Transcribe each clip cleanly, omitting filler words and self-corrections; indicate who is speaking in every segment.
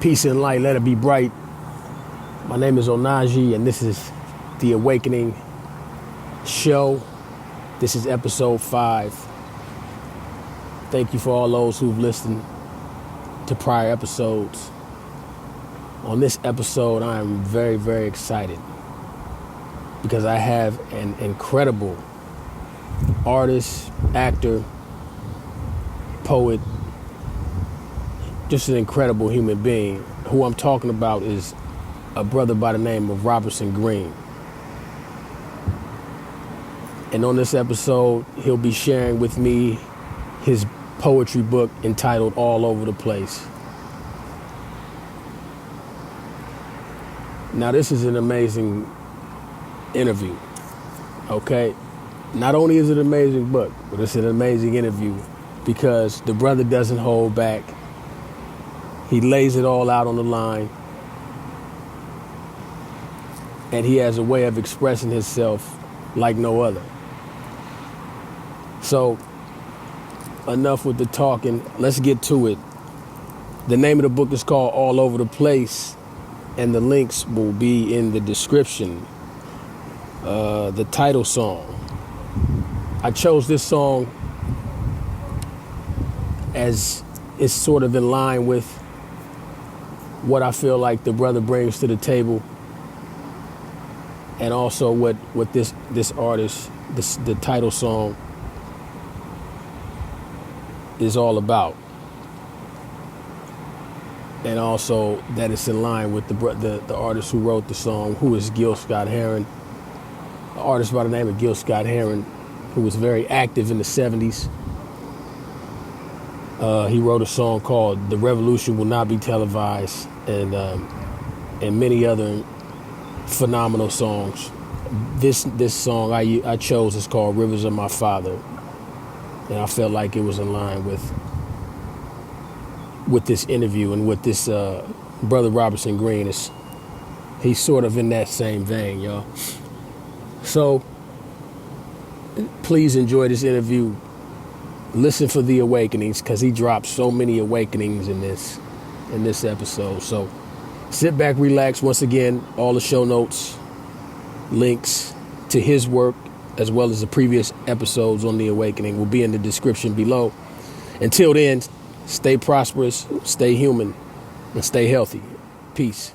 Speaker 1: Peace and light, let it be bright. My name is Onaji, and this is The Awakening Show. This is episode 5. Thank you for all those who've listened to prior episodes. On this episode, I am very, very excited because I have an incredible artist, actor, poet, just an incredible human being. Who I'm talking about is a brother by the name of Robertson Green. And on this episode, he'll be sharing with me his poetry book entitled All Over the Place. Now, this is an amazing interview, okay? Not only is it an amazing book, but it's an amazing interview because the brother doesn't hold back. He lays it all out on the line. And he has a way of expressing himself like no other. So, enough with the talking. Let's get to it. The name of the book is called All Over the Place, and the links will be in the description. The title song. I chose this song as it's sort of in line with what I feel like the brother brings to the table, and also what this artist, the title song, is all about, and also that it's in line with the artist who wrote the song, who is Gil Scott-Heron, an artist by the name of Gil Scott-Heron, who was very active in the 70s. He wrote a song called "The Revolution Will Not Be Televised," and many other phenomenal songs. This song I chose is called "Rivers of My Father," and I felt like it was in line with this interview and with this brother Robertson Greene. He's sort of in that same vein, y'all. So please enjoy this interview. Listen for the awakenings, because he dropped so many awakenings in this episode. So sit back, relax. Once again, all the show notes, links to his work, as well as the previous episodes on the awakening, will be in the description below. Until then, stay prosperous, stay human, and stay healthy. Peace.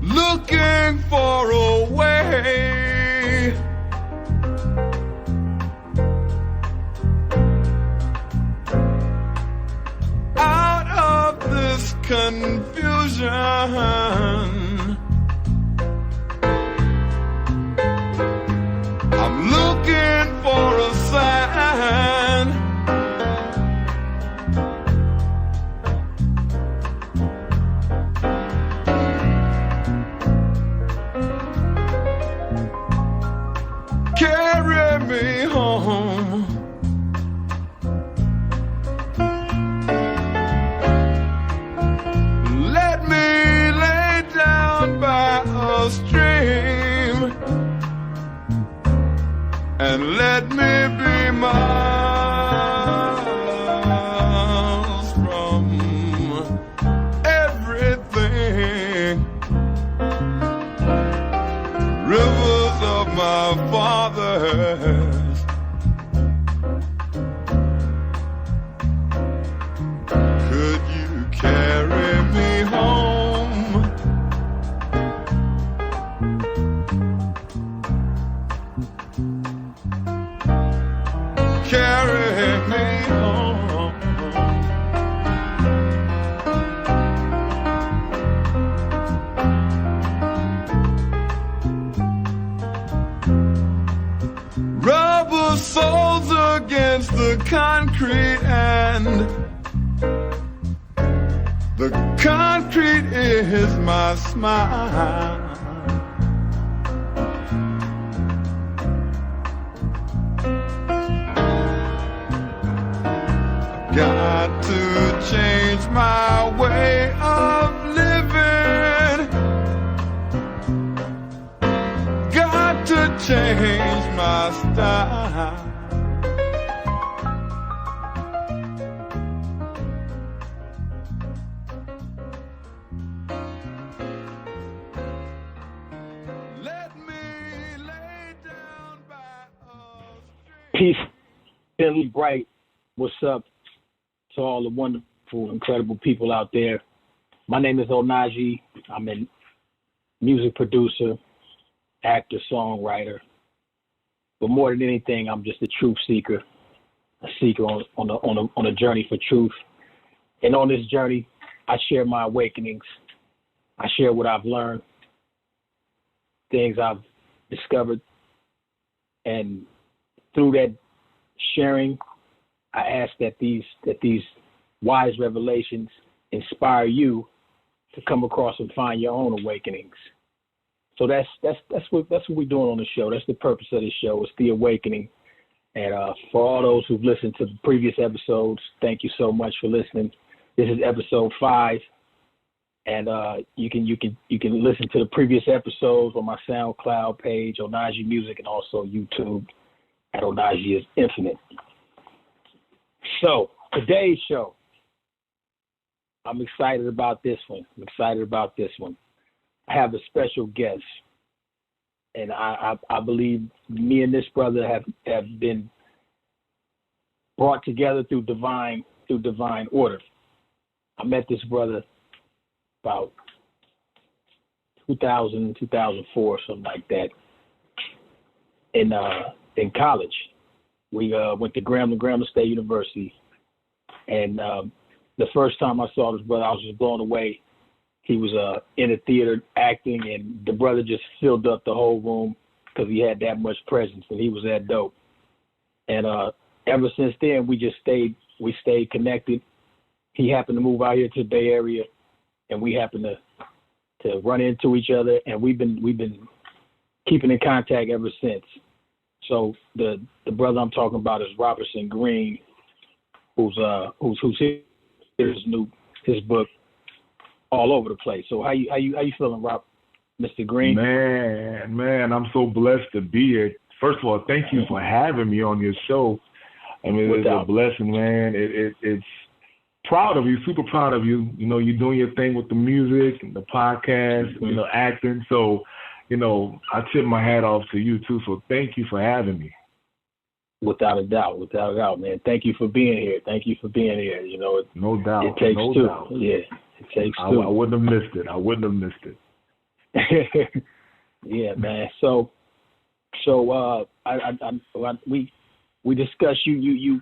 Speaker 2: Looking for a way out of this confusion. I'm looking for a sign me home. Let me lay down by a stream and let me be miles from everything. Rivers of my fathers, could you carry me home? Carry me home. Rubber soles against the concrete, and the concrete is my smile. Got to change my way of living. Got to change my style. Let me lay down by a stream.
Speaker 1: Peace, Billy Bright. What's up to all the wonderful, incredible people out there? My name is Onaji. I'm a music producer, actor, songwriter. But more than anything, I'm just a truth seeker, a seeker on a journey for truth. And on this journey, I share my awakenings. I share what I've learned, things I've discovered. And through that sharing, I ask that these wise revelations inspire you to come across and find your own awakenings. So that's what we're doing on the show. That's the purpose of this show. It's the awakening. And for all those who've listened to the previous episodes, thank you so much for listening. This is episode 5, and you can listen to the previous episodes on my SoundCloud page, Onaji Music, and also YouTube at Onaji is Infinite. So today's show, I'm excited about this one. I have a special guest, and I believe me and this brother have been brought together through divine order. I met this brother about 2000, 2004, something like that, in college. We went to Grambling State University, and the first time I saw this brother, I was just blown away. He was in a theater acting, and the brother just filled up the whole room because he had that much presence, and he was that dope. And ever since then, we stayed connected. He happened to move out here to the Bay Area, and we happened to run into each other, and we've been keeping in contact ever since. So the brother I'm talking about is Robertson Green, who's his book all over the place. So how you feeling, Rob, Mr. Green?
Speaker 3: Man, I'm so blessed to be here. First of all, thank you for having me on your show. I mean, it's a blessing, man. It's proud of you, super proud of you. You know, you're doing your thing with the music and the podcast, acting. So, I tip my hat off to you too. So thank you for having me.
Speaker 1: Without a doubt, man. Thank you for being here.
Speaker 3: No doubt.
Speaker 1: It takes two.
Speaker 3: Doubt.
Speaker 1: Yeah, it takes two.
Speaker 3: I wouldn't have missed it.
Speaker 1: Yeah, man. So we discussed you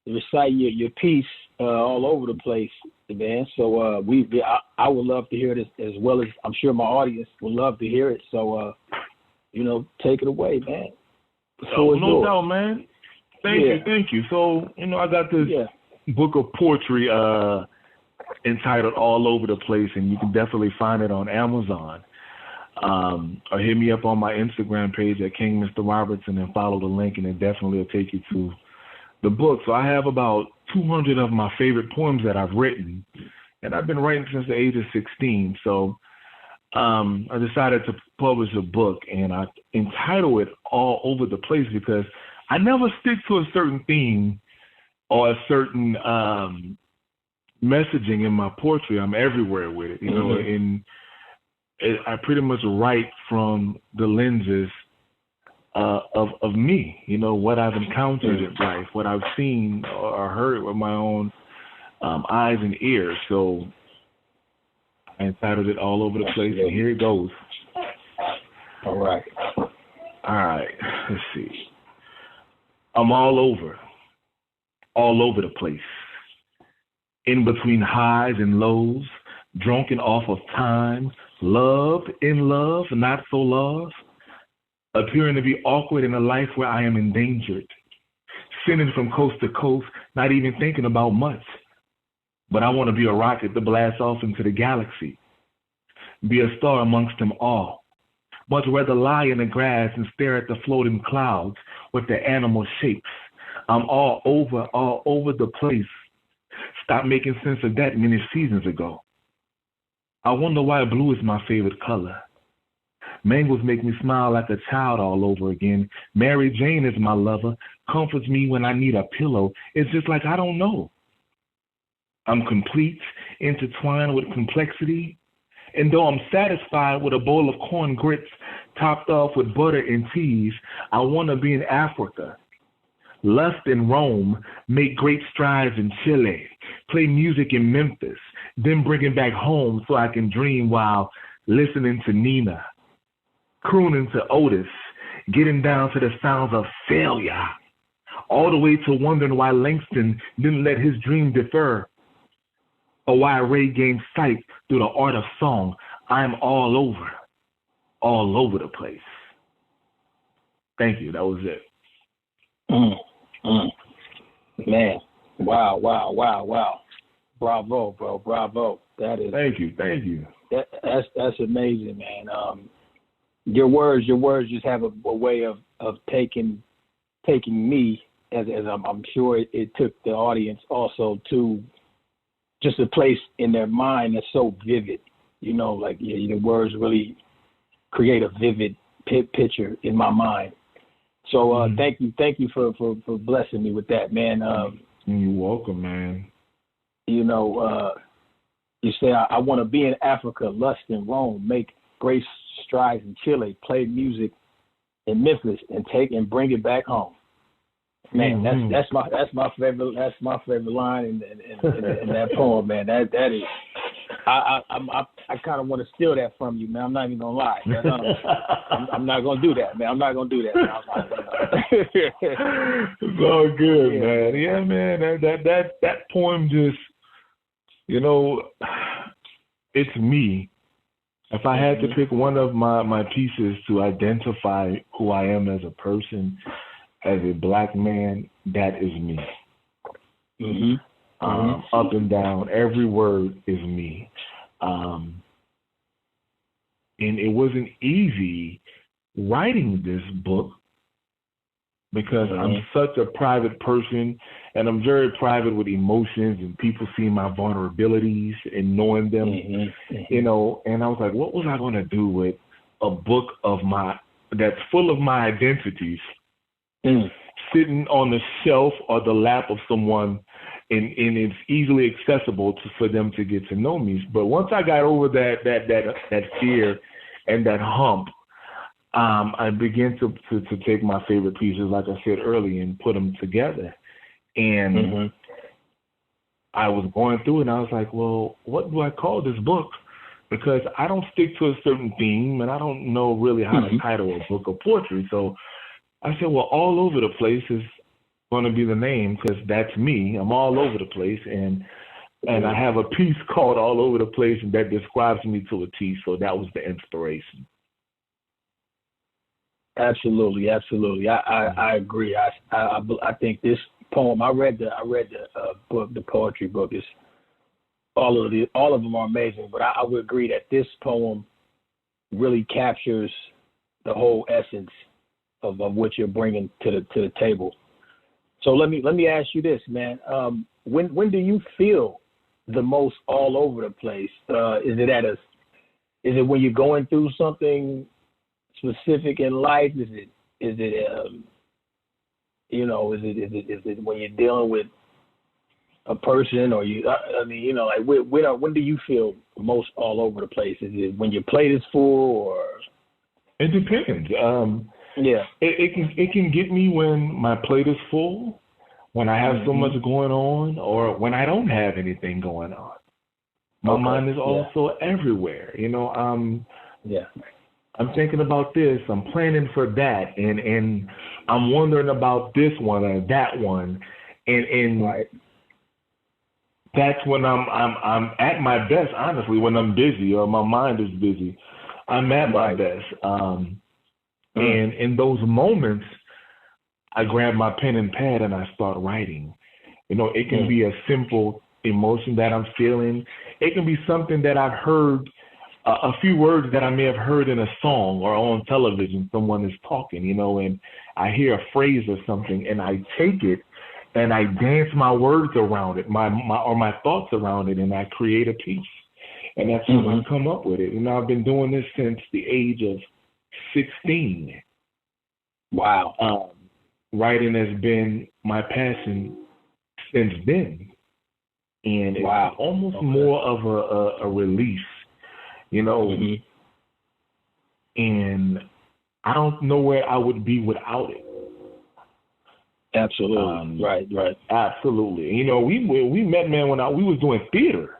Speaker 1: reciting your piece all over the place, man. So I would love to hear it as well as I'm sure my audience would love to hear it. So take it away, man.
Speaker 3: No doubt, man. Thank you. So I got this book of poetry entitled All Over the Place, and you can definitely find it on Amazon. or hit me up on my Instagram page at King Mr. Robertson and follow the link, and it definitely will take you to the book. So I have about 200 of my favorite poems that I've written, and I've been writing since the age of 16. So I decided to publish a book, and I entitle it All Over the Place because I never stick to a certain theme or a certain messaging in my poetry. I'm everywhere with it, you know, and I pretty much write from the lenses of me, you know, what I've encountered in life, what I've seen or heard with my own eyes and ears. So I entitled it All Over the Place, and here it goes.
Speaker 1: All right.
Speaker 3: Let's see. I'm all over the place. In between highs and lows, drunken off of time, loved, in love, not so loved, appearing to be awkward in a life where I am endangered, sinning from coast to coast, not even thinking about much. But I want to be a rocket to blast off into the galaxy, be a star amongst them all. Much rather lie in the grass and stare at the floating clouds with the animal shapes. I'm all over the place. Stopped making sense of that many seasons ago. I wonder why blue is my favorite color. Mangoes make me smile like a child all over again. Mary Jane is my lover, comforts me when I need a pillow. It's just like I don't know. I'm complete, intertwined with complexity. And though I'm satisfied with a bowl of corn grits topped off with butter and cheese, I want to be in Africa. Lust in Rome, make great strides in Chile, play music in Memphis, then bring it back home so I can dream while listening to Nina, crooning to Otis, getting down to the sounds of failure, all the way to wondering why Langston didn't let his dream defer, or why Ray gained sight through the art of song. I'm all over the place. Thank you. That was it.
Speaker 1: Man, wow. Bravo, bro. Bravo. That is.
Speaker 3: Thank you.
Speaker 1: That's amazing, man. Your words just have a way of taking me, as I'm sure it took the audience also to just a place in their mind that's so vivid. You know, like the words really create a vivid picture in my mind. So thank you for blessing me with that, man.
Speaker 3: You're welcome, man.
Speaker 1: You know, you say I want to be in Africa, lust in Rome, make great strides in Chile, play music in Memphis, and bring it back home. Man, that's my favorite line in that poem, man. That is. I kind of want to steal that from you, man. I'm not even gonna lie. I'm not gonna do that, man. I'm not gonna do that, man.
Speaker 3: It's all good, man. Yeah, man. That poem just, you know, it's me. If I had to pick one of my pieces to identify who I am as a person, as a black man, that is me. Up and down, every word is me. And it wasn't easy writing this book because I'm such a private person, and I'm very private with emotions and people seeing my vulnerabilities and knowing them, you know, and I was like, what was I going to do with a book that's full of my identities sitting on the shelf or the lap of someone, and it's easily accessible for them to get to know me. But once I got over that fear and that hump, I began to take my favorite pieces, like I said earlier, and put them together. And I was going through it, and I was like, well, what do I call this book? Because I don't stick to a certain theme, and I don't know really how to title a book of poetry. So I said, well, All Over the Place is going to be the name, because that's me. I'm all over the place, and I have a piece called All Over the Place, and that describes me to a T. So that was the inspiration.
Speaker 1: Absolutely. I agree. I think this poem. I read the book, the poetry book. Is all of them are amazing, but I would agree that this poem really captures the whole essence of what you're bringing to the table. So let me ask you this, man. When do you feel the most all over the place? Is it when you're going through something specific in life? Is it when you're dealing with a person, or when do you feel most all over the place? Is it when your plate is full, or?
Speaker 3: It depends. It can get me when my plate is full, when I have so much going on, or when I don't have anything going on. My mind is also everywhere. I'm thinking about this, I'm planning for that, and I'm wondering about this one or that one, and
Speaker 1: right.
Speaker 3: That's when I'm at my best, honestly, when I'm busy or my mind is busy. I'm at my best. And in those moments, I grab my pen and pad and I start writing. It can be a simple emotion that I'm feeling. It can be something that I've heard, a few words that I may have heard in a song or on television. Someone is talking, and I hear a phrase or something, and I take it and I dance my words around it, my thoughts around it, and I create a piece. And that's when I come up with it. I've been doing this since the age of 16.
Speaker 1: Wow.
Speaker 3: Writing has been my passion since then. And it's almost more of a release, and I don't know where I would be without it.
Speaker 1: Absolutely. Right.
Speaker 3: Absolutely. We met, man, when we was doing theater.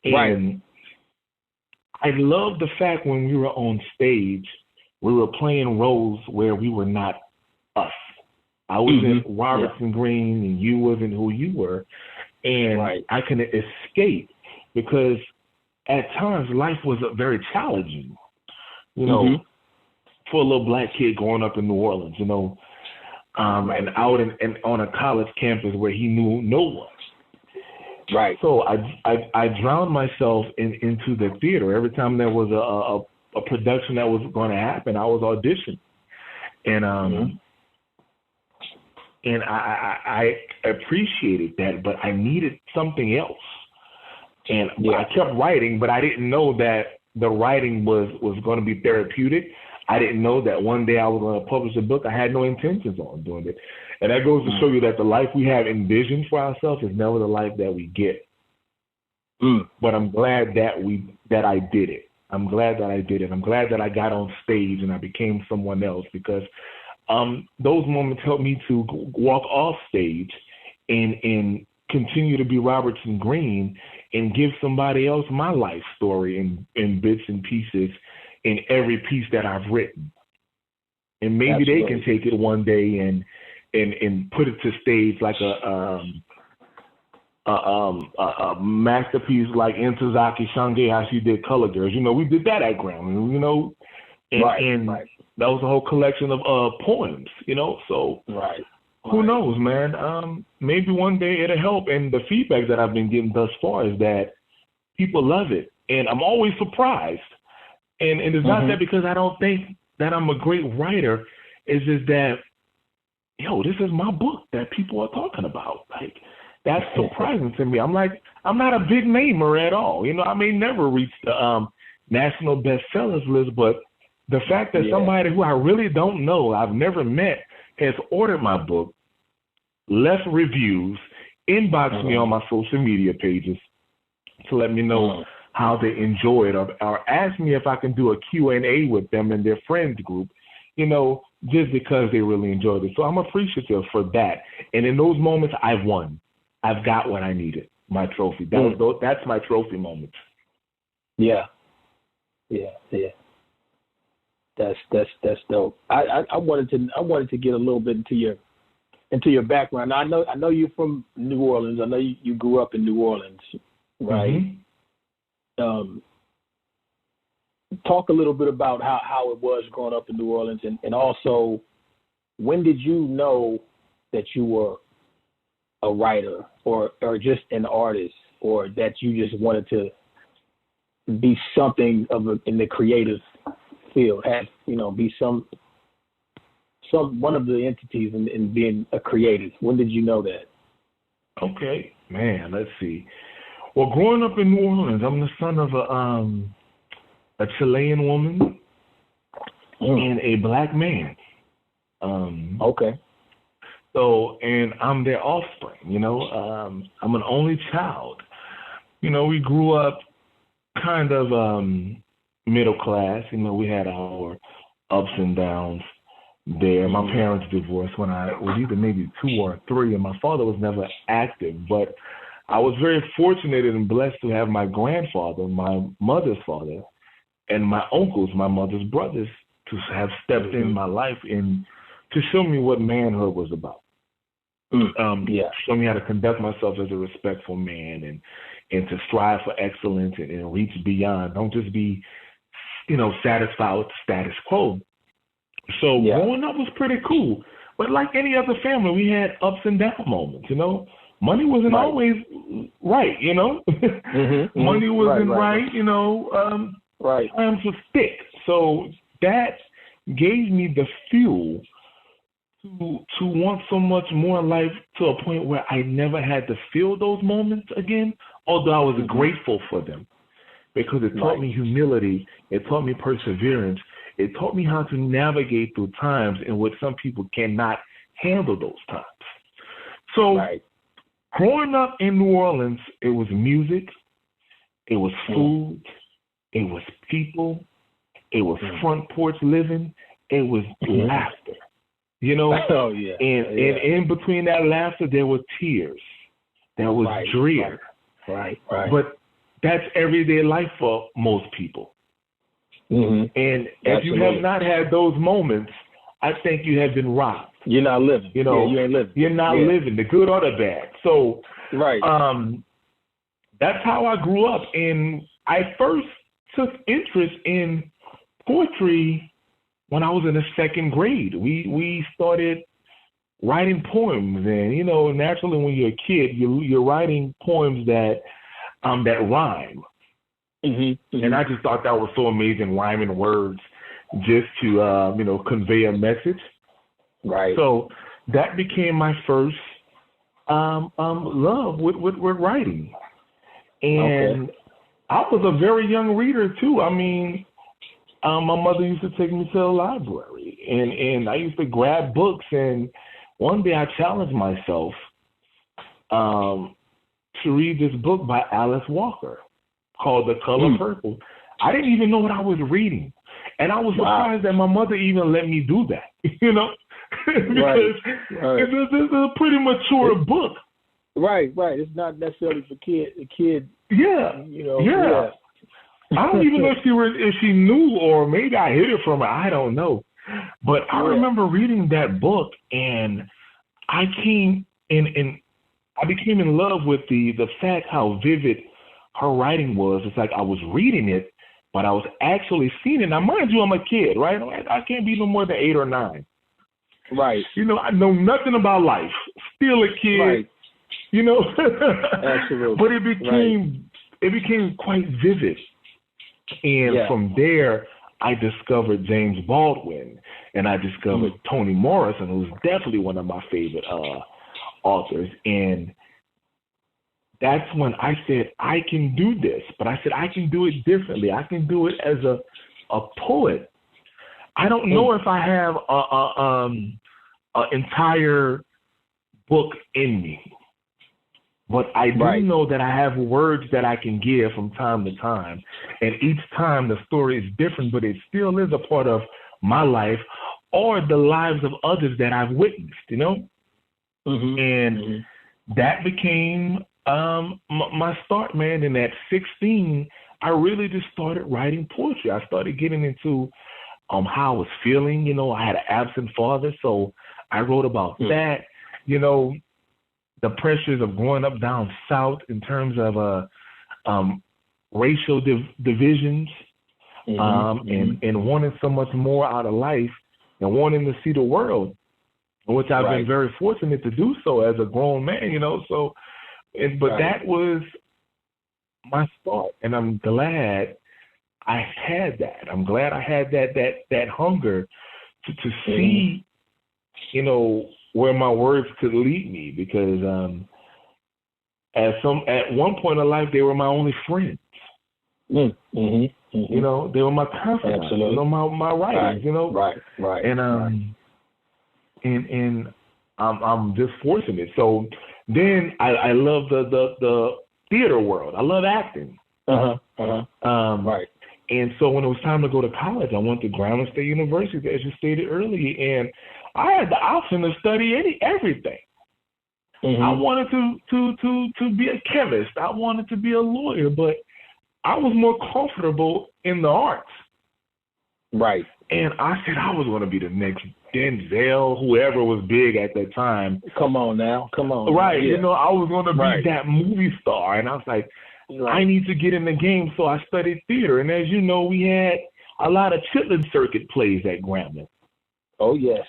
Speaker 3: And I love the fact when we were on stage, we were playing roles where we were not us. I wasn't Robertson Green and you wasn't who you were. And I couldn't escape because at times life was very challenging, for a little black kid growing up in New Orleans, and out and on a college campus where he knew no one.
Speaker 1: Right.
Speaker 3: So I drowned myself into the theater. Every time there was a production that was going to happen, I was auditioning. And I appreciated that, but I needed something else. And I kept writing, but I didn't know that the writing was going to be therapeutic. I didn't know that one day I was going to publish a book. I had no intentions on doing it. And that goes to show you that the life we have envisioned for ourselves is never the life that we get. But I'm glad that I did it. I'm glad that I did it. I'm glad that I got on stage and I became someone else, because those moments helped me to walk off stage and continue to be Robertson Greene and give somebody else my life story in bits and pieces in every piece that I've written. And maybe they can take it one day and put it to stage like a masterpiece like Ntozake Shange, how she did Color Girls. We did that at Grammy, and that was a whole collection of poems, so who knows, man? Maybe one day it'll help. And the feedback that I've been getting thus far is that people love it. And I'm always surprised. And it's not that because I don't think that I'm a great writer. It's just that, this is my book that people are talking about. Like, that's surprising to me. I'm not a big namer at all. I may never reach the national bestsellers list, but the fact that somebody who I really don't know, I've never met, has ordered my book, left reviews, inboxed me on my social media pages to let me know how they enjoy it, or ask me if I can do a Q&A with them in their friends group, just because they really enjoyed it. So I'm appreciative for that. And in those moments, I've won. I've got what I needed, my trophy. That's my trophy moment.
Speaker 1: Yeah. That's dope. I wanted to get a little bit into your background. Now, I know you're from New Orleans. I know you grew up in New Orleans, right? Talk a little bit about how it was growing up in New Orleans, and also, when did you know that you were a writer or just an artist, or that you just wanted to be something in the creative field, have, be some one of the entities in being a creative? When did you know that?
Speaker 3: Okay, man, let's see. Well, growing up in New Orleans, I'm the son of a Chilean woman and a black man.
Speaker 1: Okay.
Speaker 3: So, and I'm their offspring, I'm an only child. We grew up kind of middle class. We had our ups and downs there. My parents divorced when I was either maybe 2 or 3, and my father was never active. But I was very fortunate and blessed to have my grandfather, my mother's father, and my uncles, my mother's brothers, to have stepped in my life and to show me what manhood was about. Show me how to conduct myself as a respectful man and to strive for excellence and reach beyond. Don't just be, satisfied with the status quo. So growing up was pretty cool. But like any other family, we had ups and down moments, Money wasn't always right, Money wasn't right. Times was thick. So that gave me the fuel to want so much more life, to a point where I never had to feel those moments again, although I was grateful for them, because it taught me humility, it taught me perseverance, it taught me how to navigate through times in which some people cannot handle those times. So growing up in New Orleans, it was music, it was food, it was people, it was front porch living, it was laughter. And in between that laughter, there were tears. There was drear.
Speaker 1: Right.
Speaker 3: But that's everyday life for most people. And if you have not had those moments, I think you have been robbed.
Speaker 1: You're not living. You ain't living.
Speaker 3: You're not living, the good or the bad. So that's how I grew up. And I first took interest in poetry when I was in the 2nd grade. We started writing poems, and naturally when you're a kid, you're writing poems that rhyme. And I just thought that was so amazing, rhyming words just to convey a message.
Speaker 1: Right.
Speaker 3: So that became my first love with writing. And I was a very young reader too. I mean, my mother used to take me to the library, and I used to grab books. And one day I challenged myself to read this book by Alice Walker called The Color Purple. I didn't even know what I was reading, and I was surprised that my mother even let me do that. Because it's a pretty mature book.
Speaker 1: Right. It's not necessarily for a kid. I don't even know if she knew, or maybe I hid it from her. I don't know. But I remember reading that book, and I became in love with the fact how vivid her writing was. It's like I was reading it, but I was actually seeing it. Now, mind you, I'm a kid, right? I can't be no more than 8 or 9. Right.
Speaker 3: I know nothing about life. Still a kid.
Speaker 1: Right.
Speaker 3: Absolutely. But it became quite vivid. And from there, I discovered James Baldwin, and I discovered Toni Morrison, who's definitely one of my favorite authors. And that's when I said, I can do this. But I said, I can do it differently. I can do it as a poet. I don't know if I have an entire book in me. But I do know that I have words that I can give from time to time. And each time the story is different, but it still is a part of my life or the lives of others that I've witnessed, And that became my start, man. And at 16, I really just started writing poetry. I started getting into how I was feeling. I had an absent father, so I wrote about that, the pressures of growing up down south in terms of racial divisions, and wanting so much more out of life and wanting to see the world, which I've been very fortunate to do so as a grown man, So, but that was my start, and I'm glad I had that. I'm glad I had that hunger to see, where my words could lead me, because at one point in life they were my only friends. They were my confidants.
Speaker 1: Absolutely.
Speaker 3: My writings.
Speaker 1: Right.
Speaker 3: And and I'm just fortunate. So then I love the theater world. I love acting.
Speaker 1: Right.
Speaker 3: And so when it was time to go to college, I went to Grambling State University, as you stated earlier, and I had the option to study everything. I wanted to be a chemist. I wanted to be a lawyer, but I was more comfortable in the arts.
Speaker 1: Right.
Speaker 3: And I said I was going to be the next Denzel, whoever was big at that time.
Speaker 1: Come on now.
Speaker 3: Right.
Speaker 1: Yeah.
Speaker 3: I was going to be that movie star. And I was like, I need to get in the game. So I studied theater. And as you know, we had a lot of chitlin circuit plays at Grambling.
Speaker 1: Oh, yes.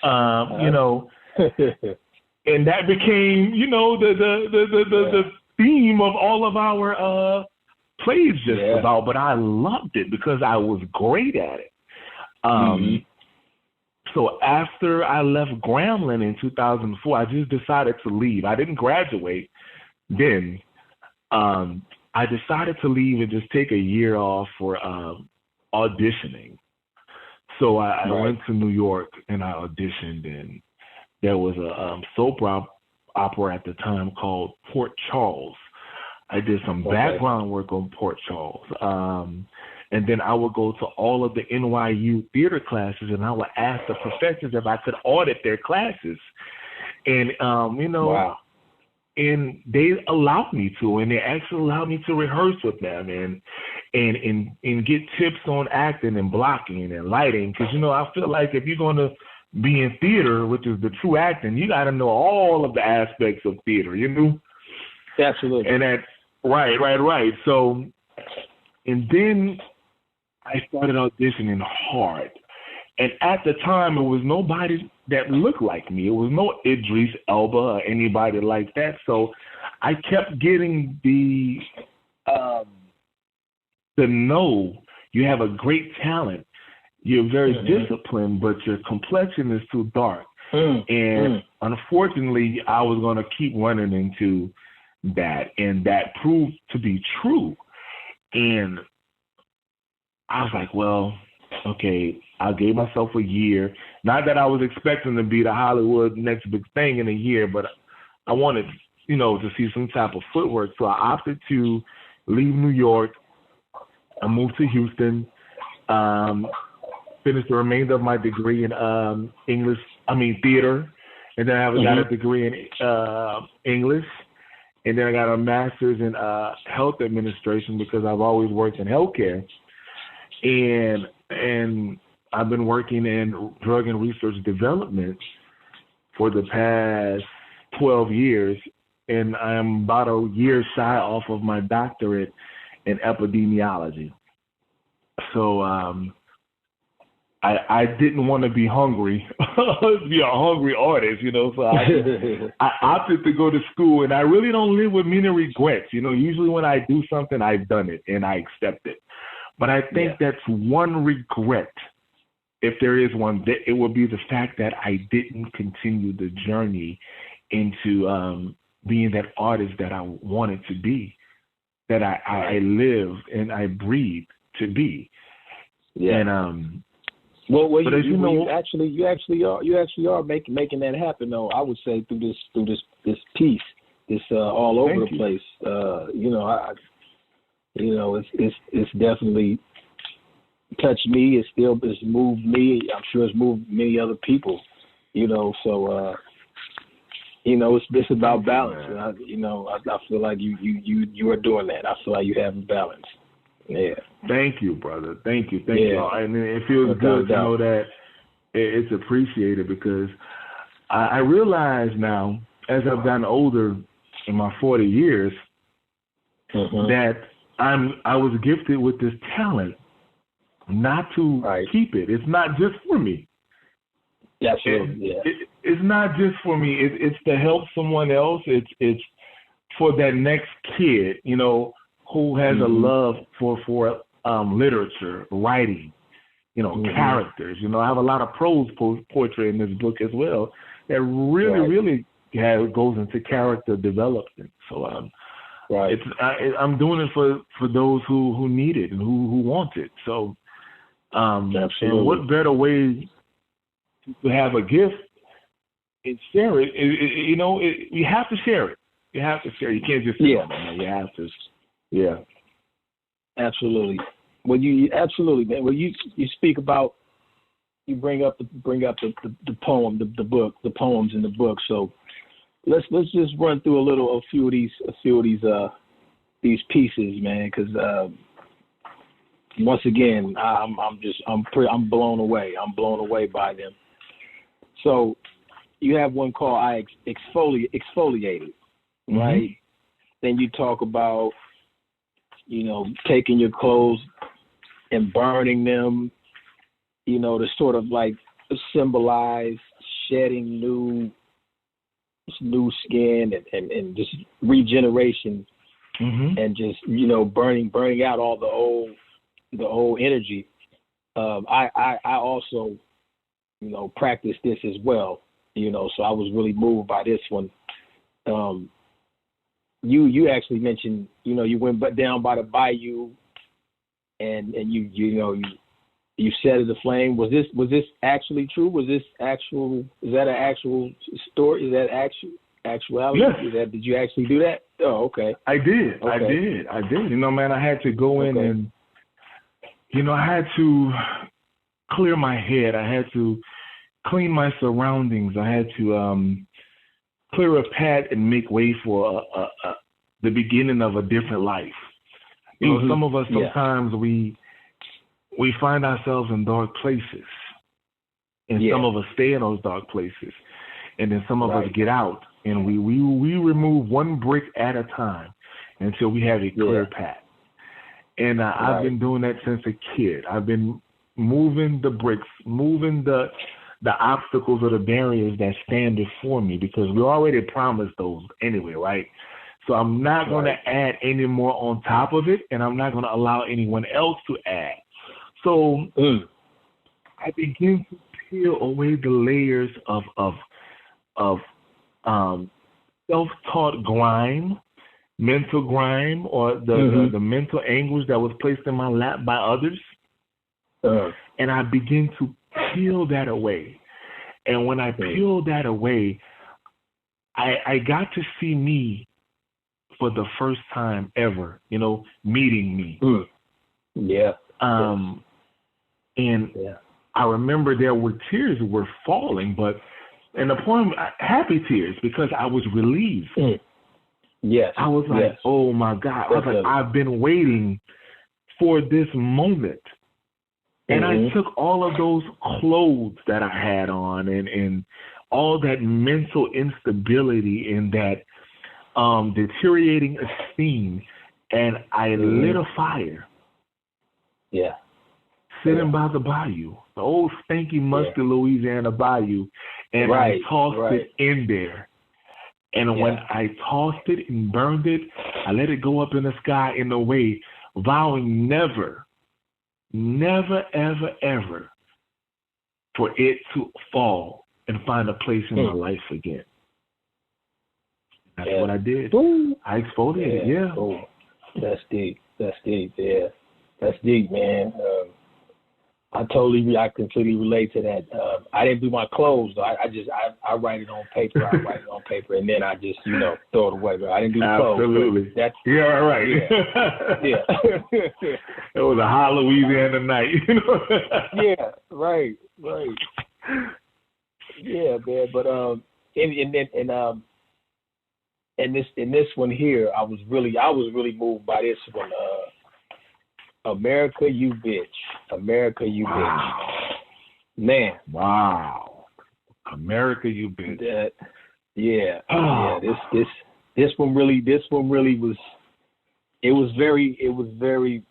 Speaker 3: And that became, the theme of all of our plays just about. But I loved it because I was great at it. So after I left Grambling in 2004, I just decided to leave. I didn't graduate then. I decided to leave and just take a year off for auditioning. So I went to New York and I auditioned, and there was a soap opera at the time called Port Charles. I did some background work on Port Charles. And then I would go to all of the NYU theater classes, and I would ask the professors if I could audit their classes. And, and they allowed me to, and they actually allowed me to rehearse with them and get tips on acting and blocking and lighting. Because, I feel like if you're going to be in theater, which is the true acting, you got to know all of the aspects of theater,
Speaker 1: Absolutely.
Speaker 3: And that, right. So, and then I started auditioning hard. And at the time, it was nobody that looked like me. It was no Idris Elba or anybody like that. So I kept getting the no, you have a great talent. You're very disciplined, but your complexion is too dark. And unfortunately, I was going to keep running into that. And that proved to be true. And I was like, well, okay, I gave myself a year. Not that I was expecting to be the Hollywood next big thing in a year, but I wanted, to see some type of footwork. So I opted to leave New York. I moved to Houston, finished the remainder of my degree in theater. And then I got a degree in English. And then I got a master's in health administration because I've always worked in healthcare. And I've been working in drug and research development for the past 12 years, and I'm about a year shy off of my doctorate in epidemiology. So I didn't want to be hungry, be a hungry artist, so I opted to go to school, and I really don't live with many regrets. Usually when I do something, I've done it, and I accept it. But I think that's one regret, if there is one, that it would be the fact that I didn't continue the journey into being that artist that I wanted to be, that I lived and I breathed to be.
Speaker 1: Yeah.
Speaker 3: And
Speaker 1: but as you actually are making that happen, though. I would say through this piece, this all over the place. It's definitely touched me. It's moved me. I'm sure it's moved many other people. So it's about balance. I feel like you are doing that. I feel like you have balance. Yeah.
Speaker 3: Thank you, brother. Thank you. And it feels good to know that it's appreciated, because I realize now, as I've gotten older in my 40 years, that I was gifted with this talent not to keep it. It's not just for me. It's not just for me. It's to help someone else. It's for that next kid, who has a love for literature, writing, characters. I have a lot of prose poetry in this book as well that really goes into character development. So I'm doing it for those who need it and who want it. So
Speaker 1: absolutely.
Speaker 3: And what better way to have a gift and share it? You have to share it. You have to share. You can't just sit on it, man. You have to. Yeah.
Speaker 1: Absolutely. Well, you absolutely, man. Well, you speak about, you bring up the poem, the book, the poems in the book. So let's just run through a few of these pieces, man. Because once again, I'm blown away. I'm blown away by them. So you have one called "I Exfoliated," right? Then you talk about, taking your clothes and burning them, to sort of like symbolize shedding new skin and just regeneration, and just, burning out all the old energy. I also, practice this as well, so I was really moved by this one. You actually mentioned, you went down by the bayou and you set it aflame. Was this actually true? Is that an actual story? Is that actuality?
Speaker 3: Yes.
Speaker 1: Did you actually do that? Oh, okay.
Speaker 3: I did.
Speaker 1: Okay.
Speaker 3: I did. Man, I had to go in and, I had to clear my head. I had to clean my surroundings. I had to clear a path and make way for the beginning of a different life. Some of us sometimes we find ourselves in dark places, and some of us stay in those dark places, and then some of us get out, and we remove one brick at a time until we have a clear path. And I've been doing that since a kid. I've been moving the bricks, moving the obstacles or the barriers that stand before me, because we already promised those anyway, right? So I'm not going to add any more on top of it, and I'm not going to allow anyone else to add. So I begin to peel away the layers of self-taught grime, mental grime, or the mental anguish that was placed in my lap by others. And I begin to peel that away. And when I peel that away, I got to see me for the first time ever, meeting me. And I remember there were tears were falling, but in the poem, happy tears, because I was relieved. I was like, oh my God. I was like, I've been waiting for this moment. And I took all of those clothes that I had on and all that mental instability and that deteriorating esteem, and I lit a fire. Sitting by the bayou, the old stanky, musty Louisiana bayou, and I tossed it in there. And when I tossed it and burned it, I let it go up in the sky in a way, vowing never, ever, ever for it to fall and find a place in my life again. That's what I did. I exfoliated.
Speaker 1: Oh, that's deep. That's deep. Yeah, that's deep, man. I completely relate to that. I didn't do my clothes though. I write it on paper. And then I just throw it away. But I didn't do the clothes.
Speaker 3: Absolutely.
Speaker 1: That's
Speaker 3: right.
Speaker 1: Yeah.
Speaker 3: It was a hot Louisiana night.
Speaker 1: Right. Yeah, man. But in this one here, I was really moved by this one. America, you bitch. America, you bitch. Man.
Speaker 3: Wow. America, you bitch.
Speaker 1: This one really was. It was very.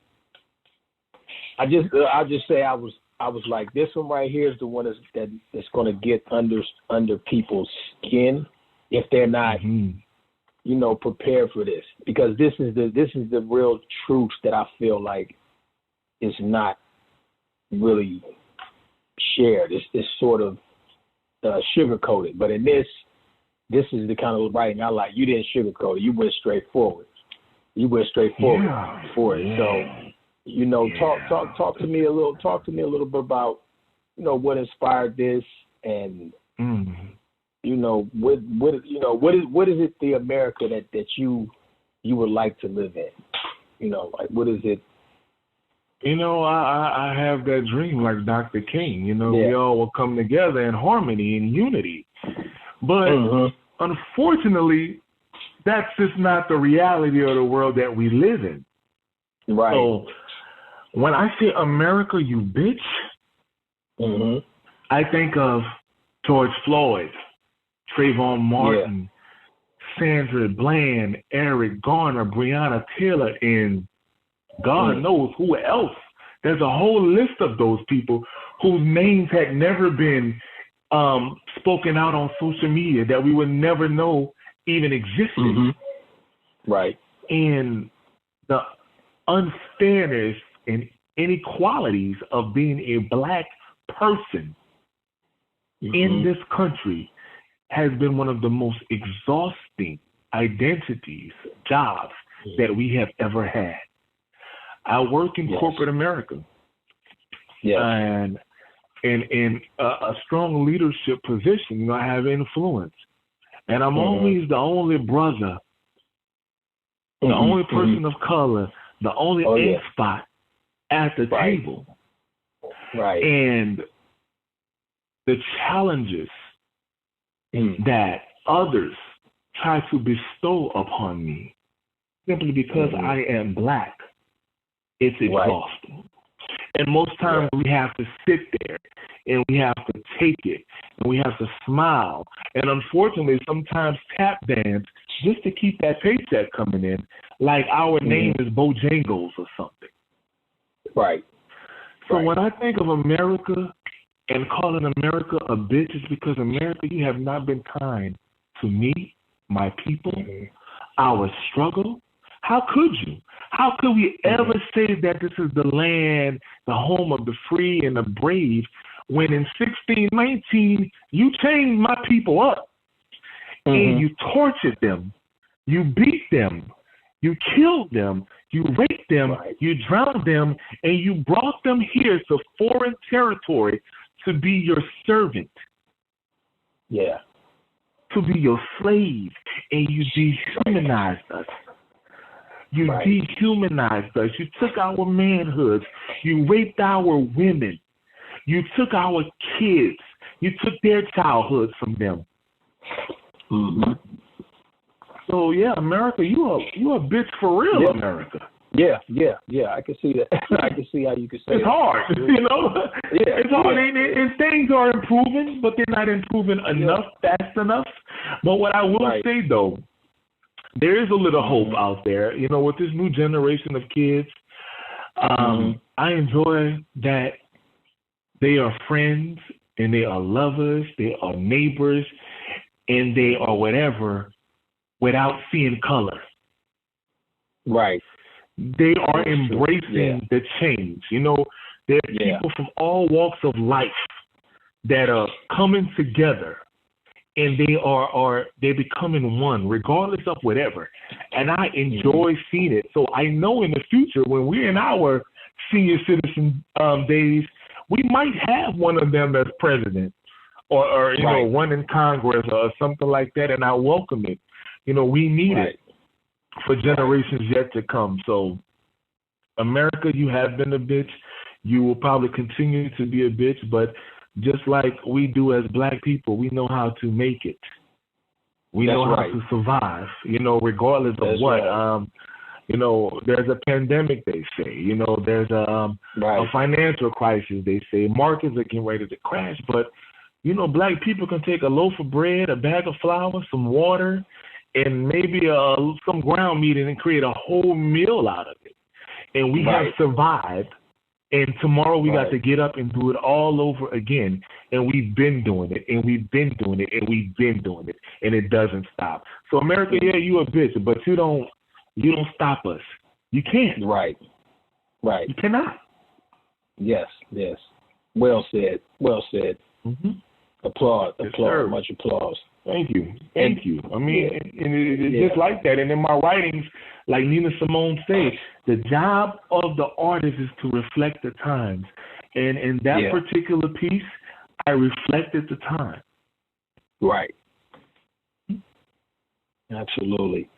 Speaker 1: I'll just say I was like, this one right here is the one that's going to get under people's skin if they're not prepare for this, because this is the real truth that I feel like is not really shared. It's sort of sugar coated, but in this is the kind of writing I like. You didn't sugarcoat it. You went straight forward. For it. So, talk to me a little. Talk to me a little bit about, what inspired this, and what is it, the America that you would like to live in? Like, what is it?
Speaker 3: I have that dream like Dr. King. We all will come together in harmony and unity. But unfortunately, that's just not the reality of the world that we live in.
Speaker 1: Right.
Speaker 3: So when I say America, you bitch, I think of George Floyd, Trayvon Martin, Sandra Bland, Eric Garner, Breonna Taylor, and God knows who else. There's a whole list of those people whose names had never been spoken out on social media, that we would never know even existed.
Speaker 1: Right.
Speaker 3: And the unfairness and inequalities of being a black person in this country has been one of the most exhausting identities, jobs that we have ever had. I work in corporate America, and in a strong leadership position. I have influence, and I'm always the only brother, the only person of color, the only egg spot at the table.
Speaker 1: Right.
Speaker 3: And the challenges that others try to bestow upon me simply because I am black, it's exhausting. And most times we have to sit there and we have to take it and we have to smile. And unfortunately, sometimes tap dance just to keep that paycheck coming in, like our name is Bojangles or something.
Speaker 1: Right.
Speaker 3: So when I think of America and calling America a bitch, it's because America, you have not been kind to me, my people, our struggle. How could you? How could we ever say that this is the land, the home of the free and the brave, when in 1619 you chained my people up and you tortured them, you beat them, you killed them, you raped them, you drowned them, and you brought them here to foreign territory to be your servant.
Speaker 1: Yeah.
Speaker 3: To be your slave, and you dehumanized us. You dehumanized us. You took our manhoods. You raped our women. You took our kids. You took their childhoods from them. So America, you a bitch for real, America.
Speaker 1: Yeah. I can see that. I can see how you could say
Speaker 3: it's hard, It's hard, and things are improving, but they're not improving enough, fast enough. But what I will say though, there is a little hope out there, with this new generation of kids. I enjoy that they are friends and they are lovers, they are neighbors, and they are whatever without seeing color.
Speaker 1: Right.
Speaker 3: They are embracing the change. There are people from all walks of life that are coming together. And they're becoming one, regardless of whatever. And I enjoy seeing it. So I know in the future, when we're in our senior citizen days, we might have one of them as president or run in Congress or something like that. And I welcome it. We need it for generations yet to come. So America, you have been a bitch. You will probably continue to be a bitch, but just like we do as black people, we know how to make it. We know how to survive, regardless of what. There's a pandemic, they say. There's a financial crisis, they say. Markets are getting ready to crash. But, black people can take a loaf of bread, a bag of flour, some water, and maybe some ground meat and create a whole meal out of it. And we have survived. And tomorrow we got to get up and do it all over again. And we've been doing it, and we've been doing it, and we've been doing it, and it doesn't stop. So America, yeah, you a bitch, but you don't stop us. You can't.
Speaker 1: Right.
Speaker 3: You cannot.
Speaker 1: Yes. Well said.
Speaker 3: Mm-hmm.
Speaker 1: Applaud.
Speaker 3: Yes, sir.
Speaker 1: Much applause.
Speaker 3: Thank you. I mean, it's just like that. And in my writings, like Nina Simone said, the job of the artist is to reflect the times. And in that particular piece, I reflected the time.
Speaker 1: Right. Absolutely.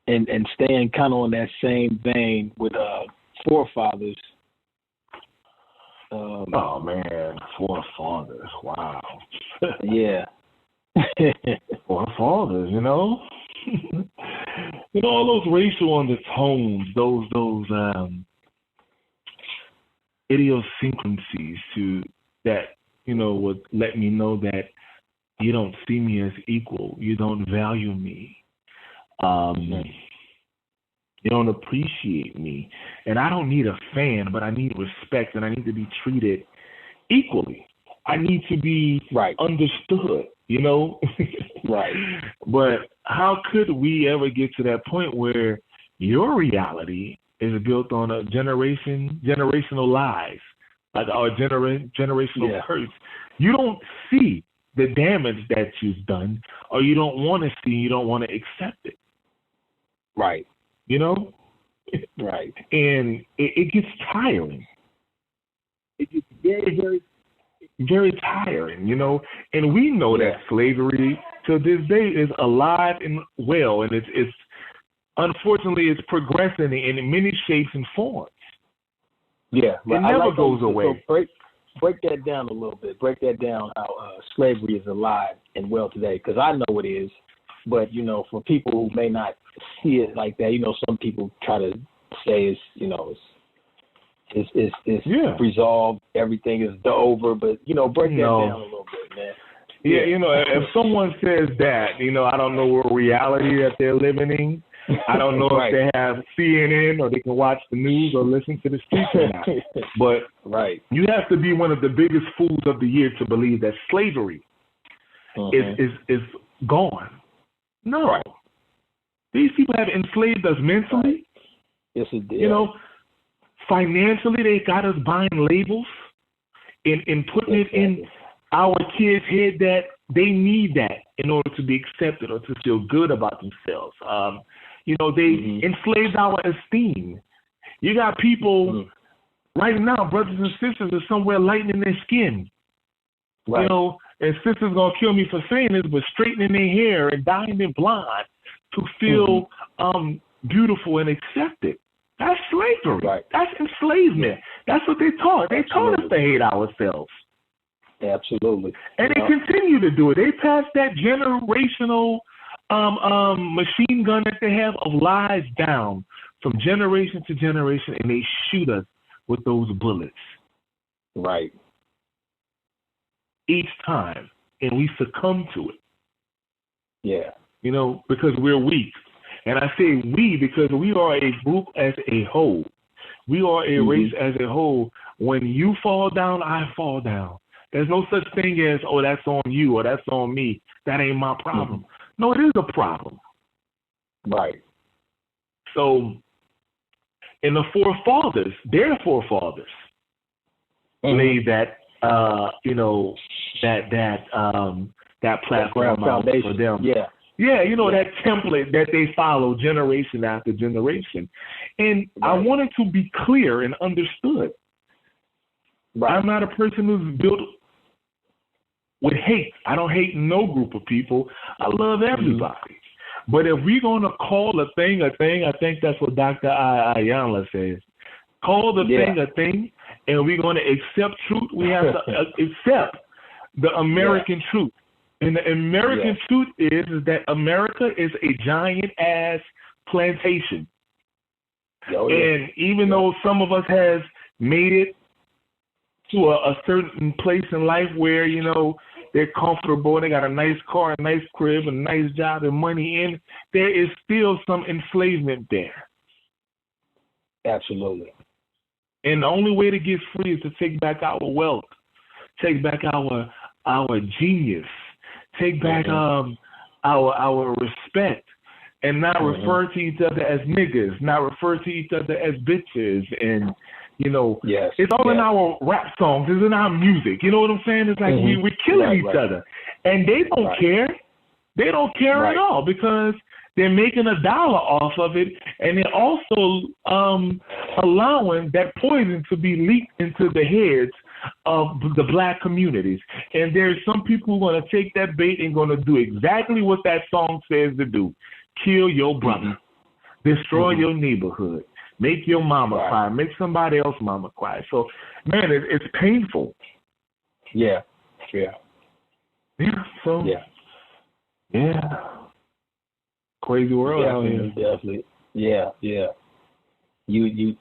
Speaker 1: And staying kind of on that same vein with forefathers.
Speaker 3: Oh man, forefathers! Wow.
Speaker 1: Yeah.
Speaker 3: Forefathers, you know. All those racial undertones, those idiosyncrasies to that, would let me know that you don't see me as equal. You don't value me. You don't appreciate me. And I don't need a fan, but I need respect, and I need to be treated equally. I need to be understood,
Speaker 1: Right.
Speaker 3: But how could we ever get to that point where your reality is built on a generational lies, like our generational curse? You don't see the damage that you've done, or you don't want to see, you don't want to accept it.
Speaker 1: Right.
Speaker 3: Right. And it gets tiring. It gets very, very, very tiring, And we know that slavery to this day is alive and well, and it's unfortunately it's progressing in many shapes and forms.
Speaker 1: Yeah,
Speaker 3: it never goes away.
Speaker 1: So break that down a little bit. Break that down how slavery is alive and well today, because I know it is. But, for people who may not see it like that, some people try to say it's resolved, everything is over, but, break that down a little bit, man.
Speaker 3: Yeah, if someone says that, I don't know what reality that they're living in. I don't know if they have CNN or they can watch the news or listen to the streets or not. But you have to be one of the biggest fools of the year to believe that slavery is gone. No. These people have enslaved us mentally.
Speaker 1: Yes, it did.
Speaker 3: Financially, they got us buying labels and putting it in our kids' head that they need that in order to be accepted or to feel good about themselves. They enslaved our esteem. You got people right now, brothers and sisters, are somewhere lightening their skin.
Speaker 1: Right.
Speaker 3: And sisters gonna kill me for saying this, but straightening their hair and dyeing their blonde to feel beautiful and accepted. That's slavery. Right. That's enslavement. That's what they taught. They taught us to hate ourselves.
Speaker 1: Absolutely.
Speaker 3: And they continue to do it. They passed that generational machine gun that they have of lies down from generation to generation, and they shoot us with those bullets.
Speaker 1: Right.
Speaker 3: Each time, and we succumb to it.
Speaker 1: Yeah.
Speaker 3: Because we're weak. And I say we because we are a group as a whole. We are a race as a whole. When you fall down, I fall down. There's no such thing as, oh, that's on you or that's on me. That ain't my problem. No, it is a problem.
Speaker 1: Right.
Speaker 3: So, and the forefathers, their forefathers, laid that, that platform out for them.
Speaker 1: Yeah.
Speaker 3: Yeah, that template that they follow generation after generation. And I wanted to be clear and understood. Right. I'm not a person who's built with hate. I don't hate no group of people. I love everybody. But if we're going to call a thing, I think that's what Dr. Ayala says. Call the thing a thing, and we're going to accept truth. We have to accept the American truth. And the American truth is that America is a giant-ass plantation. And even though some of us has made it to a certain place in life where, they're comfortable, they got a nice car, a nice crib, a nice job, and money in, there is still some enslavement there.
Speaker 1: Absolutely.
Speaker 3: And the only way to get free is to take back our wealth, take back our genius, take back our respect, and not refer to each other as niggas, not refer to each other as bitches. And, you know, it's all in our rap songs, it's in our music. You know what I'm saying? It's like we're killing each other. And they don't care. They don't care at all because they're making $1 off of it, and they're also allowing that poison to be leaked into the heads of the black communities. And there's some people who are going to take that bait and going to do exactly what that song says to do. Kill your brother. Destroy your neighborhood. Make your mama cry. Make somebody else's mama cry. So, man, it's painful.
Speaker 1: Yeah.
Speaker 3: So, crazy world out here.
Speaker 1: Definitely. Yeah. You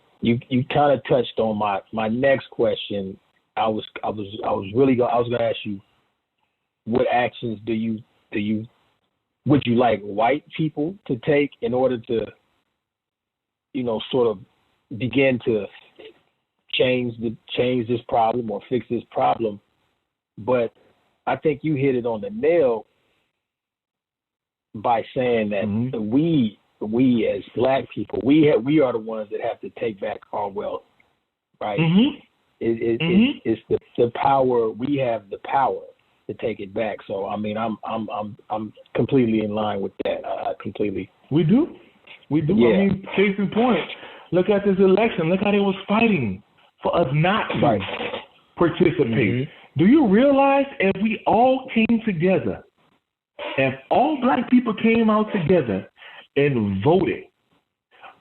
Speaker 1: kind of touched on my next question. I was going to ask you, what actions would you like white people to take in order to, you know, sort of begin to change this problem or fix this problem? But I think you hit it on the nail by saying that we as black people, we are the ones that have to take back our wealth, right? It's the power. We have the power to take it back. So I mean, I'm completely in line with that. I completely.
Speaker 3: We do. Yeah. I mean, case in point, look at this election. Look how they was fighting for us not to participate. Do you realize if we all came together, if all black people came out together and voted,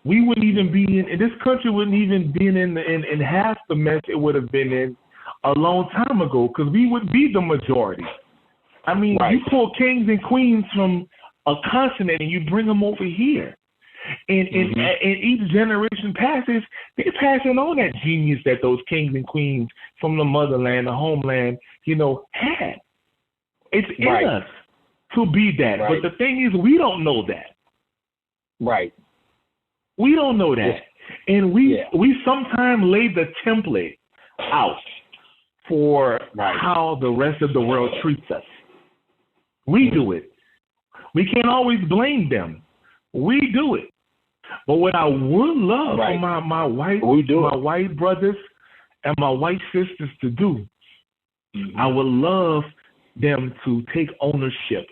Speaker 3: we wouldn't even be in this country wouldn't even be in half the mess it would have been in a long time ago, because we would be the majority. I mean, you pull kings and queens from a continent and you bring them over here. And each generation passes, they're passing on that genius that those kings and queens from the motherland, the homeland, you know, had. It's in us to be that. But the thing is, we don't know that. We don't know that. And we sometimes lay the template out for how the rest of the world treats us. We do it. We can't always blame them. We do it. But what I would love for my white brothers and my white sisters to do, I would love them to take ownership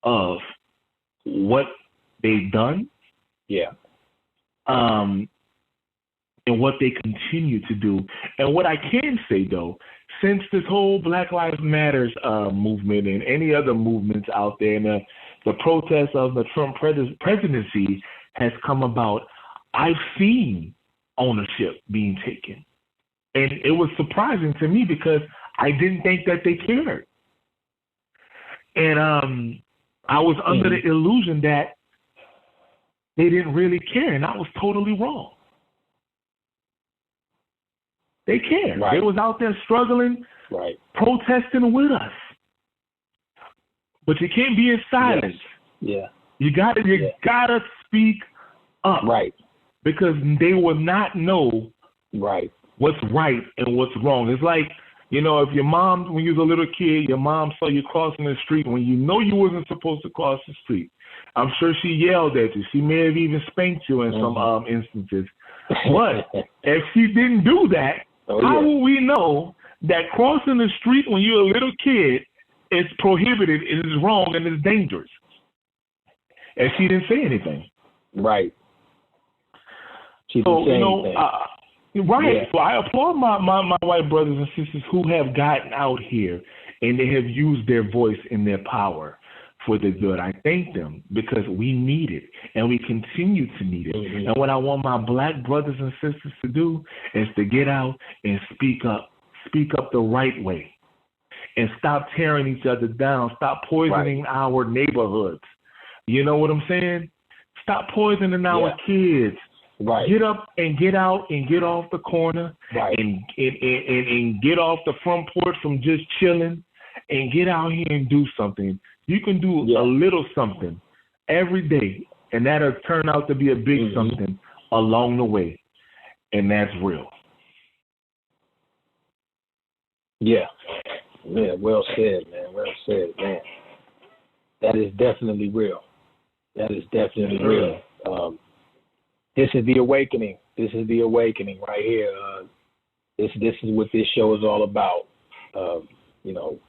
Speaker 3: of what they've done, and what they continue to do. And what I can say, though, since this whole Black Lives Matters movement and any other movements out there, and the protest of the Trump presidency has come about, I've seen ownership being taken. And it was surprising to me because I didn't think that they cared. And I was under the illusion that they didn't really care, and I was totally wrong. They cared. They was out there struggling, protesting with us. But you can't be in silence. You gotta speak up. Because they will not know what's right and what's wrong. It's like, you know, if your mom, when you was a little kid, your mom saw you crossing the street when you know you wasn't supposed to cross the street. I'm sure she yelled at you. She may have even spanked you in some instances. But if she didn't do that, how will we know that crossing the street when you're a little kid is prohibited, it is wrong, and it's dangerous? If she didn't say anything.
Speaker 1: She didn't say anything.
Speaker 3: So I applaud my white brothers and sisters who have gotten out here and they have used their voice and their power for the good. I thank them because we need it and we continue to need it. And what I want my black brothers and sisters to do is to get out and speak up the right way, and stop tearing each other down, stop poisoning our neighborhoods. You know what I'm saying? Stop poisoning our kids. Get up and get out and get off the corner and get off the front porch from just chilling and get out here and do something. You can do a little something every day, and that'll turn out to be a big something along the way, and that's real.
Speaker 1: Yeah. Yeah, well said, man. Well said, man. That is definitely real. That is definitely real. This is the awakening. This is the awakening right here. This is what this show is all about. You know,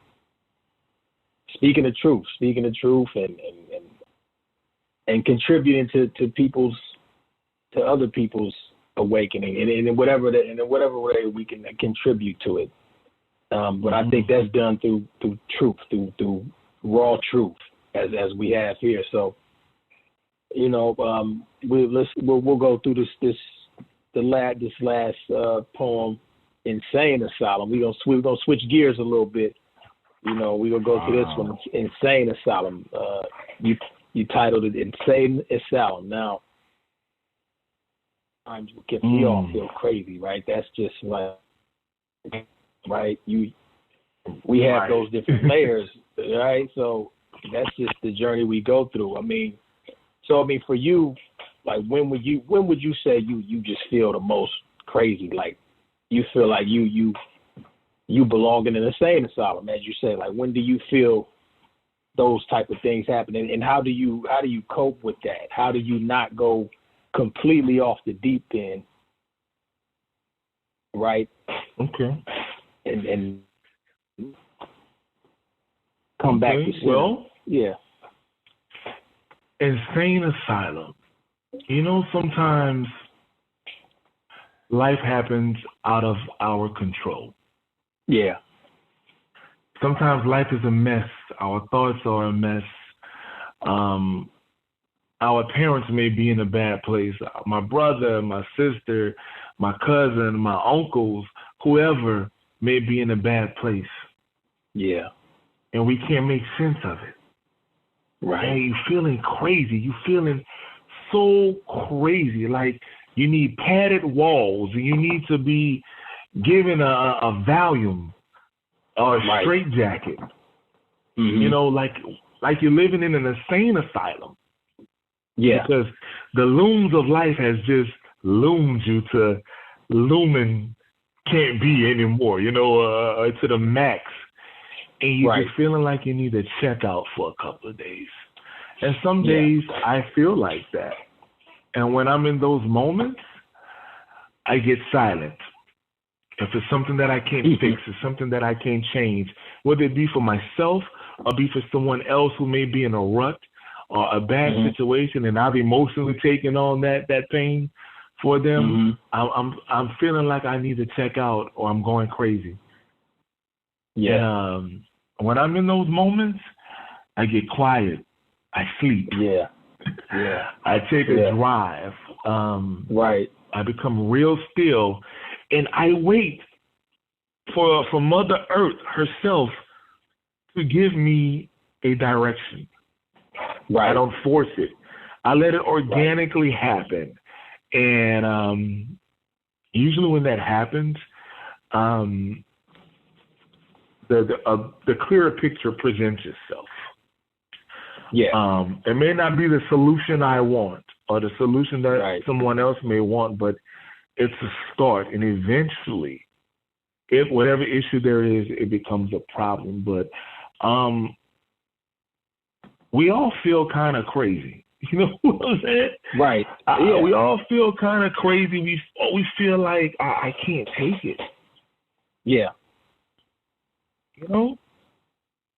Speaker 1: speaking the truth, and contributing to other people's awakening, and in whatever way we can contribute to it. But I think that's done through truth, through raw truth, as we have here. So, you know, we'll go through this last poem, Insane Asylum. We're gonna switch gears a little bit. You know, we're gonna go through this one, Insane Asylum. You titled it Insane Asylum. Now, we all feel crazy, right? That's just like, right? We have those different layers, right? So that's just the journey we go through. I mean, for you, like, when would you say you just feel the most crazy? Like, you feel like you belong in an insane asylum, as you say. Like, when do you feel those type of things happen, and how do you cope with that? How do you not go completely off the deep end, right?
Speaker 3: Okay.
Speaker 1: And come back to center.
Speaker 3: Well,
Speaker 1: yeah.
Speaker 3: Insane asylum. You know, sometimes life happens out of our control.
Speaker 1: Yeah.
Speaker 3: Sometimes life is a mess. Our thoughts are a mess. Our parents may be in a bad place. My brother, my sister, my cousin, my uncles, whoever may be in a bad place.
Speaker 1: Yeah.
Speaker 3: And we can't make sense of it.
Speaker 1: Right.
Speaker 3: And you feeling crazy. You feeling so crazy. Like you need padded walls. You need to be given a Valium or a straitjacket.
Speaker 1: Mm-hmm.
Speaker 3: You know, like you're living in an insane asylum.
Speaker 1: Yeah.
Speaker 3: Because the looms of life has just loomed you to lumen can't be anymore, you know, to the max. And you're just feeling like you need to check out for a couple of days. And some days I feel like that. And when I'm in those moments, I get silent. If it's something that I can't fix, it's something that I can't change, whether it be for myself or be for someone else who may be in a rut or a bad situation, and I've emotionally taken on that pain for them, I'm feeling like I need to check out or I'm going crazy.
Speaker 1: Yeah.
Speaker 3: And when I'm in those moments, I get quiet. I sleep.
Speaker 1: Yeah. Yeah.
Speaker 3: I take a drive. I become real still, and I wait for Mother Earth herself to give me a direction.
Speaker 1: Right.
Speaker 3: I don't force it. I let it organically happen. And usually when that happens, the clearer picture presents itself.
Speaker 1: Yeah.
Speaker 3: It may not be the solution I want or the solution that someone else may want, but it's a start. And eventually, if whatever issue there is, it becomes a problem. But we all feel kind of crazy. You know what I'm saying?
Speaker 1: Right.
Speaker 3: We all feel kind of crazy. We feel like I can't take it.
Speaker 1: Yeah.
Speaker 3: You know?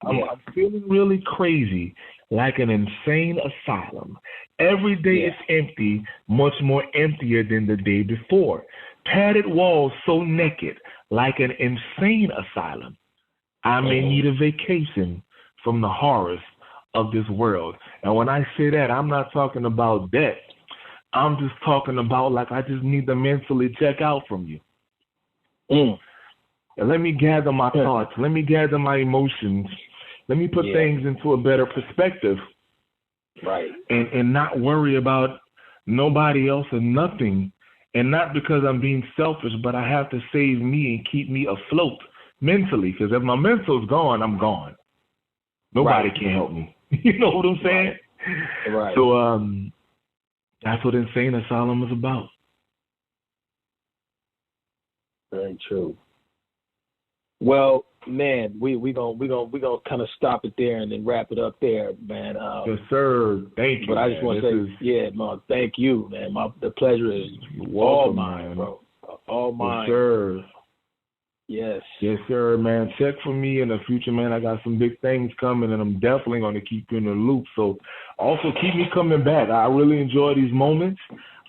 Speaker 3: I'm feeling really crazy, like an insane asylum. Every day is empty, much more emptier than the day before. Padded walls so naked, like an insane asylum. I may need a vacation from the horrors of this world. And when I say that, I'm not talking about death. I'm just talking about like I just need to mentally check out from you. And let me gather my thoughts. Let me gather my emotions. Let me put things into a better perspective.
Speaker 1: Right.
Speaker 3: And not worry about nobody else or nothing. And not because I'm being selfish, but I have to save me and keep me afloat mentally. Because if my mental's gone, I'm gone. Nobody can help me. You know what I'm saying?
Speaker 1: Right.
Speaker 3: So that's what Insane Asylum is about.
Speaker 1: Very true. Well, man, we gonna kind of stop it there and then wrap it up there, man.
Speaker 3: Yes, sir. Thank you.
Speaker 1: But I just want to say, yeah, man, thank you, man. The pleasure is all mine, bro. All mine.
Speaker 3: Yes, sir.
Speaker 1: Yes.
Speaker 3: Yes, sir, man. Check for me in the future, man. I got some big things coming, and I'm definitely going to keep you in the loop. So also keep me coming back. I really enjoy these moments.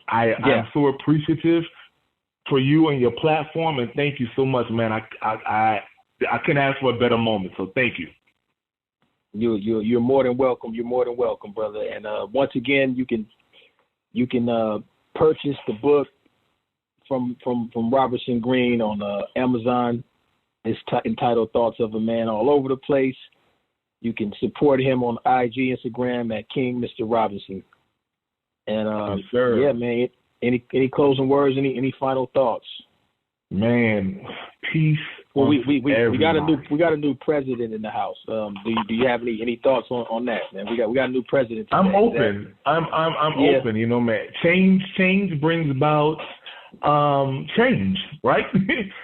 Speaker 3: I'm so appreciative for you and your platform, and thank you so much, man. I couldn't ask for a better moment, so thank you.
Speaker 1: You're more than welcome. You're more than welcome, brother. And once again, you can purchase the book from Robertson Greene on Amazon. It's entitled Thoughts of a Man All Over the Place. You can support him on IG, Instagram at King Mr. Robinson. And
Speaker 3: yes, sir.
Speaker 1: Yeah, man. Any closing words? Any final thoughts?
Speaker 3: Man, peace.
Speaker 1: Well, we got a new president in the house. Do you have any thoughts on that, man? We got a new president today.
Speaker 3: I'm open. I'm open. You know, man. Change brings about change, right?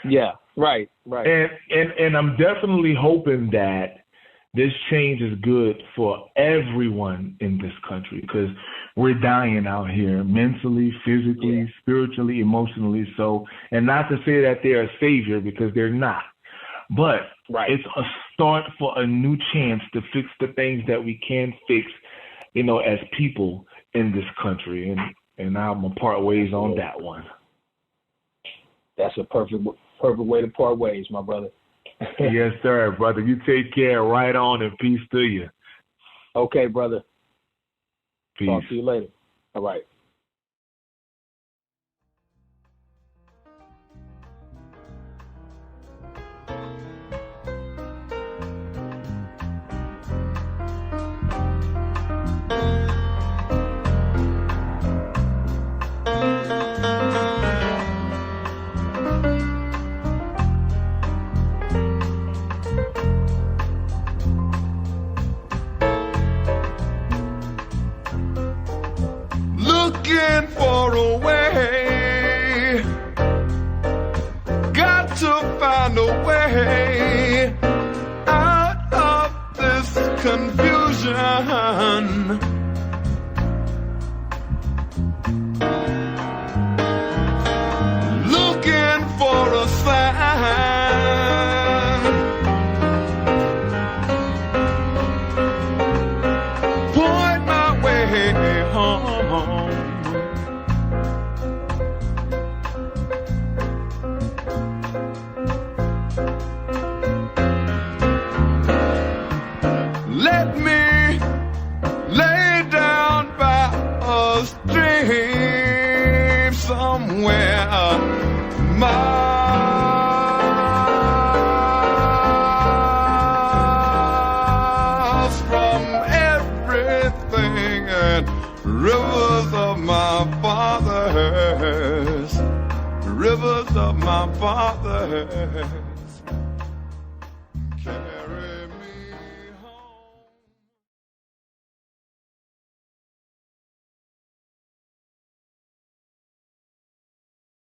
Speaker 1: Yeah, right.
Speaker 3: And I'm definitely hoping that this change is good for everyone in this country, because we're dying out here mentally, physically, spiritually, emotionally. So, and not to say that they're a savior, because they're not, but it's a start for a new chance to fix the things that we can fix, you know, as people in this country. And I'm gonna part ways on that one.
Speaker 1: That's a perfect way to part ways, my brother.
Speaker 3: Yes, sir, brother. You take care. Right on, and peace to you.
Speaker 1: Okay, brother.
Speaker 3: Peace.
Speaker 1: Talk to you later. All right.
Speaker 2: Looking for a way, got to find a way out of this confusion. Looking for a sign, point my way home. Let me lay down by a stream somewhere, miles from everything, and rivers of my fathers, rivers of my fathers.